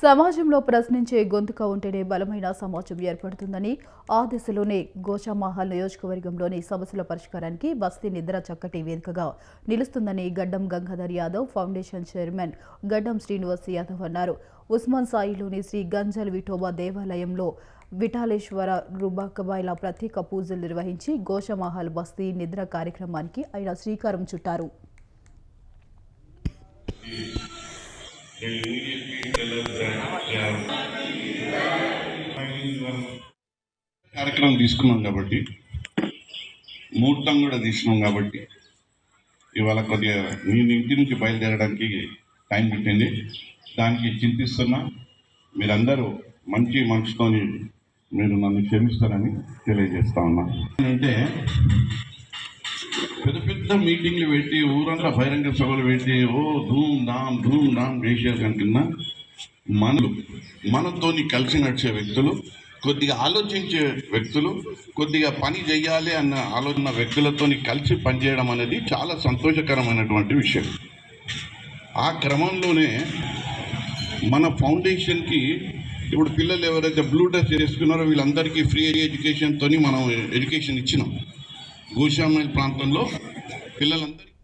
సమాజంలో ప్రశ్నించే గొంతుక ఉంటేనే బలమైన సమాజం ఏర్పడుతుందని ఆ దిశలోనే గోషామహల్ నియోజకవర్గంలోని సమస్యల పరిష్కారానికి బస్తీ నిద్ర చక్కటి వేదికగా నిలుస్తుందని గడ్డం గంగాధర్ యాదవ్ ఫౌండేషన్ చైర్మన్ గడ్డం శ్రీనివాస్ యాదవ్ అన్నారు. ఉస్మాన్ సాయిలోని శ్రీ గంజల్ విఠోబా దేవాలయంలో విఠాలేశ్వర రుబాకబాయిల ప్రత్యేక పూజలు నిర్వహించి గోషామహల్ బస్తీ నిద్ర కార్యక్రమానికి ఆయన శ్రీకారం చుట్టారు. కార్యక్రమం తీసుకున్నాం కాబట్టి ముహూర్తం కూడా తీసుకున్నాం కాబట్టి ఇవాళ కొద్దిగా నేను ఇంటి నుంచి బయలుదేరడానికి టైం పెట్టింది. దానికి చింతిస్తున్నా. మీరందరూ మంచి మనసుతోని మీరు నన్ను క్షమిస్తారని తెలియజేస్తా ఉన్నా. అంటే పెద్ద పెద్ద మీటింగ్లు పెట్టి ఊరంతా బహిరంగ సభలు పెట్టి ధూమ్ ధామ్ చేసే కన్నా మనతోని కలిసి నడిచే వ్యక్తులు, కొద్దిగా ఆలోచించే వ్యక్తులు, కొద్దిగా పని చేయాలి అన్న ఆలోచన వ్యక్తులతోని కలిసి పనిచేయడం అనేది చాలా సంతోషకరమైనటువంటి విషయం. ఆ క్రమంలోనే మన ఫౌండేషన్కి ఇప్పుడు పిల్లలు ఎవరైతే బ్లూ డ్రెస్ చేసుకున్నారో వీళ్ళందరికీ ఫ్రీ ఎడ్యుకేషన్తో మనం ఎడ్యుకేషన్ ఇచ్చినాం. గోషామహల్ ప్రాంతంలో పిల్లలందరికీ